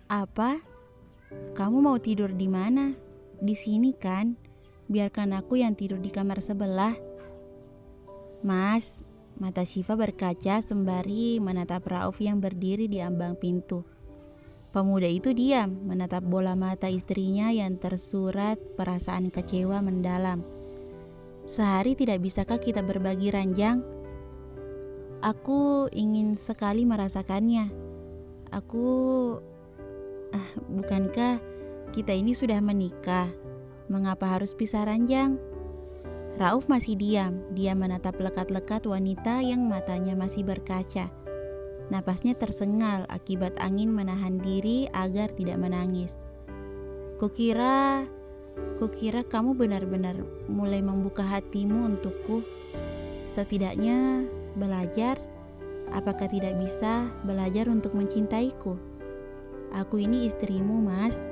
Apa? Kamu mau tidur di mana? Di sini kan? Biarkan aku yang tidur di kamar sebelah. Mas, mata Syifa berkaca sembari menatap Rauf yang berdiri di ambang pintu. Pemuda itu diam, menatap bola mata istrinya yang tersurat perasaan kecewa mendalam. Sehari tidak bisakah kita berbagi ranjang? Aku ingin sekali merasakannya. Bukankah kita ini sudah menikah? Mengapa harus pisah ranjang? Rauf masih diam. Dia menatap lekat-lekat wanita yang matanya masih berkaca. Napasnya tersengal akibat angin menahan diri agar tidak menangis. Kukira kamu benar-benar mulai membuka hatimu untukku. Setidaknya belajar. Apakah tidak bisa belajar untuk mencintaiku? Aku ini istrimu, Mas.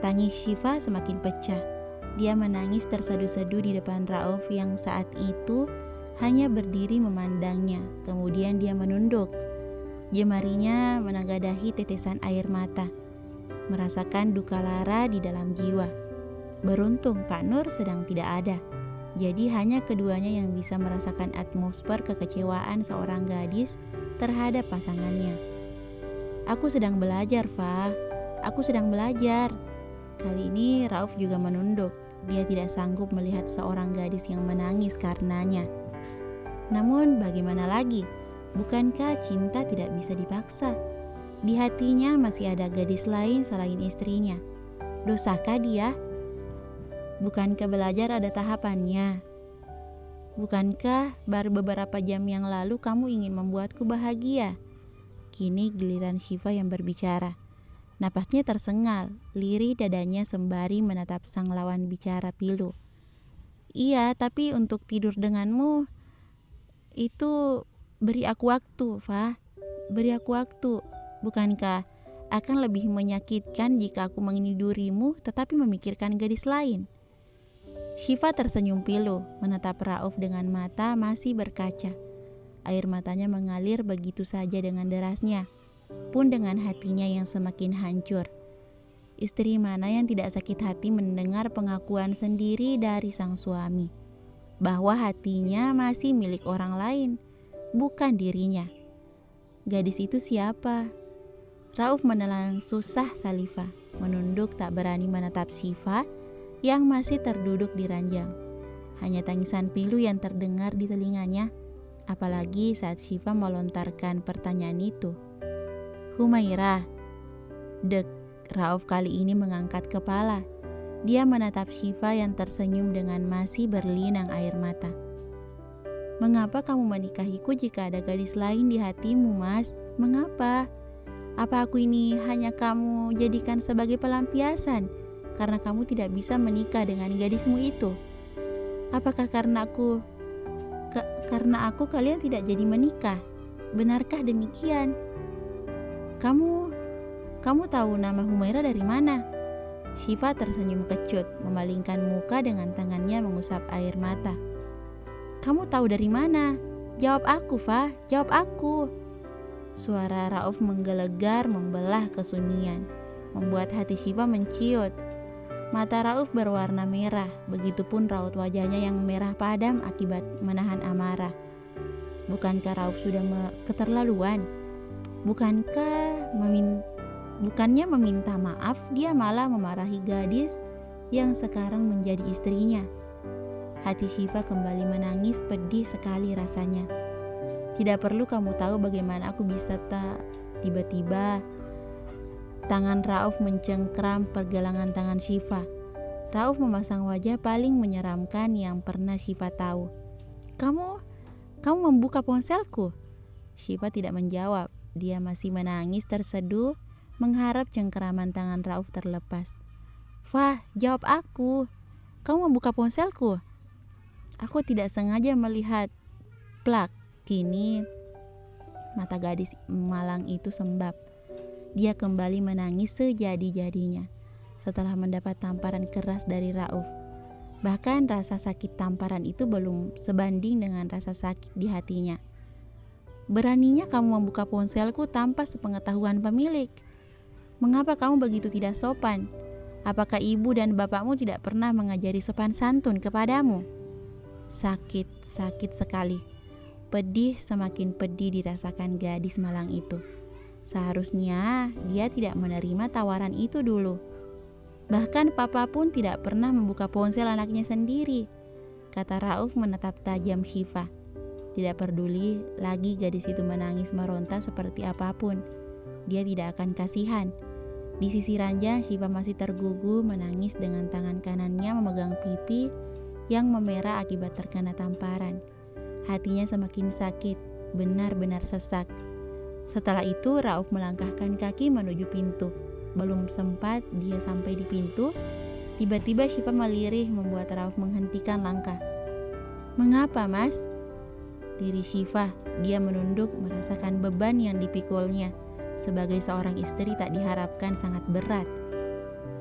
Tangis Syifa semakin pecah. Dia menangis terseduh-seduh di depan Rauf yang saat itu hanya berdiri memandangnya. Kemudian dia menunduk. Jemarinya menengadah tetesan air mata, merasakan duka lara di dalam jiwa. Beruntung Pak Nur sedang tidak ada. Jadi hanya keduanya yang bisa merasakan atmosfer kekecewaan seorang gadis terhadap pasangannya. Aku sedang belajar, Fa. Aku sedang belajar. Kali ini Rauf juga menunduk. Dia tidak sanggup melihat seorang gadis yang menangis karenanya. Namun bagaimana lagi? Bukankah cinta tidak bisa dipaksa? Di hatinya masih ada gadis lain selain istrinya. Dosakah dia? Bukankah belajar ada tahapannya? Bukankah baru beberapa jam yang lalu kamu ingin membuatku bahagia? Kini giliran Syifa yang berbicara. Napasnya tersengal, lirih dadanya sembari menatap sang lawan bicara pilu. Iya, tapi untuk tidur denganmu itu beri aku waktu, Fa. Beri aku waktu. Bukankah akan lebih menyakitkan jika aku menidurimu tetapi memikirkan gadis lain? Syifa tersenyum pilu, menatap Rauf dengan mata masih berkaca. Air matanya mengalir begitu saja dengan derasnya, pun dengan hatinya yang semakin hancur. Istri mana yang tidak sakit hati mendengar pengakuan sendiri dari sang suami, bahwa hatinya masih milik orang lain, bukan dirinya. Gadis itu siapa? Rauf menelan susah saliva, menunduk tak berani menatap Syifa yang masih terduduk di ranjang. Hanya tangisan pilu yang terdengar di telinganya, apalagi saat Syifa melontarkan pertanyaan itu. Humairah. Dek, Rauf kali ini mengangkat kepala. Dia menatap Syifa yang tersenyum dengan masih berlinang air mata. Mengapa kamu menikahiku jika ada gadis lain di hatimu, Mas? Mengapa? Apa aku ini hanya kamu jadikan sebagai pelampiasan karena kamu tidak bisa menikah dengan gadismu itu? Apakah karena aku kalian tidak jadi menikah? Benarkah demikian? Kamu tahu nama Humairah dari mana? Syifa tersenyum kecut, memalingkan muka dengan tangannya mengusap air mata. Kamu tahu dari mana? Jawab aku, Fa, jawab aku. Suara Rauf menggelegar membelah kesunyian, membuat hati Syifa menciut. Mata Rauf berwarna merah, begitupun raut wajahnya yang merah padam akibat menahan amarah. Bukankah Rauf sudah keterlaluan? Bukannya meminta maaf, dia malah memarahi gadis yang sekarang menjadi istrinya. Hati Syifa kembali menangis pedih sekali rasanya. Tidak perlu kamu tahu bagaimana aku bisa tiba-tiba. Tangan Rauf mencengkram pergelangan tangan Syifa. Rauf memasang wajah paling menyeramkan yang pernah Syifa tahu. Kamu membuka ponselku? Syifa tidak menjawab. Dia masih menangis terseduh, mengharap cengkeraman tangan Rauf terlepas. Fah, jawab aku. Kamu membuka ponselku? Aku tidak sengaja melihat. Plak. Kini mata gadis malang itu sembab. Dia kembali menangis sejadi-jadinya setelah mendapat tamparan keras dari Rauf. Bahkan rasa sakit tamparan itu belum sebanding dengan rasa sakit di hatinya. Beraninya kamu membuka ponselku tanpa sepengetahuan pemilik. Mengapa kamu begitu tidak sopan? Apakah ibu dan bapakmu tidak pernah mengajari sopan santun kepadamu? Sakit sekali. Pedih semakin pedih dirasakan gadis malang itu. Seharusnya dia tidak menerima tawaran itu dulu. Bahkan papa pun tidak pernah membuka ponsel anaknya sendiri, kata Rauf menatap tajam Syifa. Tidak peduli lagi gadis itu menangis meronta seperti apapun. Dia tidak akan kasihan. Di sisi ranjang, Syifa masih tergugu menangis dengan tangan kanannya memegang pipi yang memerah akibat terkena tamparan. Hatinya semakin sakit, benar-benar sesak. Setelah itu Rauf melangkahkan kaki menuju pintu. Belum sempat dia sampai di pintu, tiba-tiba Syifa melirih membuat Rauf menghentikan langkah. Mengapa, Mas? Diri Syifa, dia menunduk merasakan beban yang dipikulnya. Sebagai seorang istri tak diharapkan sangat berat.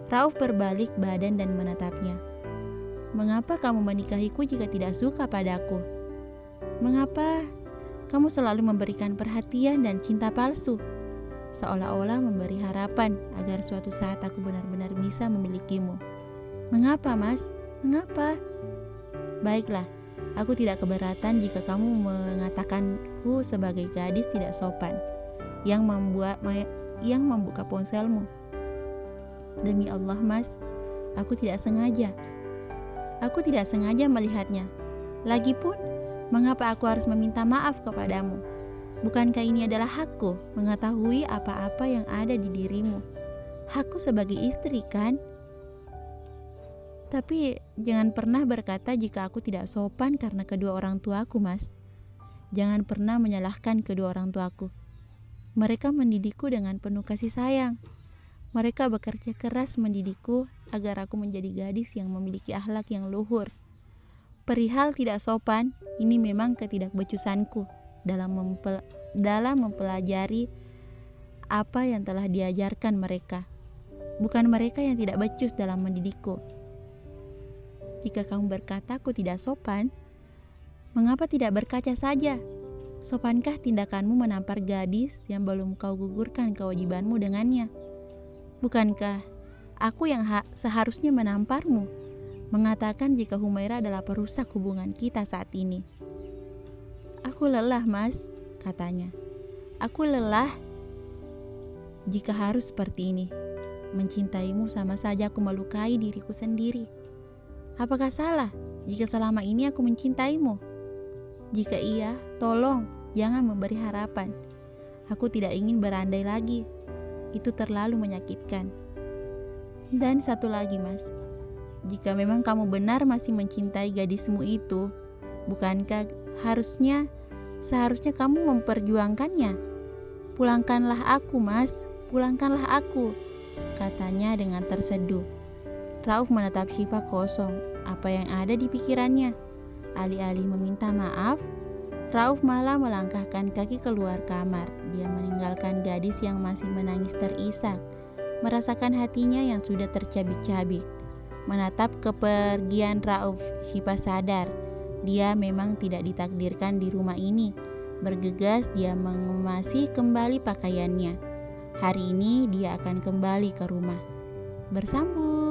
Rauf berbalik badan dan menatapnya. Mengapa kamu menikahiku jika tidak suka padaku? Mengapa kamu selalu memberikan perhatian dan cinta palsu? Seolah-olah memberi harapan agar suatu saat aku benar-benar bisa memilikimu. Mengapa, Mas? Mengapa? Baiklah, aku tidak keberatan jika kamu mengatakanku sebagai gadis tidak sopan yang membuka ponselmu. Demi Allah, Mas, aku tidak sengaja. Aku tidak sengaja melihatnya. Lagipun, mengapa aku harus meminta maaf kepadamu? Bukankah ini adalah hakku mengetahui apa-apa yang ada di dirimu? Hakku sebagai istri, kan? Tapi jangan pernah berkata jika aku tidak sopan karena kedua orang tuaku, Mas. Jangan pernah menyalahkan kedua orang tuaku. Mereka mendidikku dengan penuh kasih sayang. Mereka bekerja keras mendidikku agar aku menjadi gadis yang memiliki akhlak yang luhur. Perihal tidak sopan, ini memang ketidakbecusanku dalam mempelajari apa yang telah diajarkan mereka. Bukan mereka yang tidak becus dalam mendidikku. Jika kamu berkata aku tidak sopan, mengapa tidak berkaca saja? Sopankah tindakanmu menampar gadis yang belum kau gugurkan kewajibanmu dengannya? Bukankah aku yang seharusnya menamparmu, mengatakan jika Humaira adalah perusak hubungan kita saat ini? Aku lelah, Mas, katanya. Aku lelah jika harus seperti ini. Mencintaimu sama saja aku melukai diriku sendiri. Apakah salah jika selama ini aku mencintaimu? Jika iya, tolong jangan memberi harapan. Aku tidak ingin berandai lagi. Itu terlalu menyakitkan. Dan satu lagi, Mas. Jika memang kamu benar masih mencintai gadismu itu, bukankah seharusnya kamu memperjuangkannya? Pulangkanlah aku, Mas. Pulangkanlah aku, katanya dengan terseduh. Rauf menatap Syifa kosong. Apa yang ada di pikirannya? Alih-alih meminta maaf, Rauf malah melangkahkan kaki keluar kamar. Dia meninggalkan gadis yang masih menangis terisak, merasakan hatinya yang sudah tercabik-cabik. Menatap kepergian Rauf, Syifa sadar dia memang tidak ditakdirkan di rumah ini. Bergegas dia mengemasi kembali pakaiannya. Hari ini dia akan kembali ke rumah. Bersambung.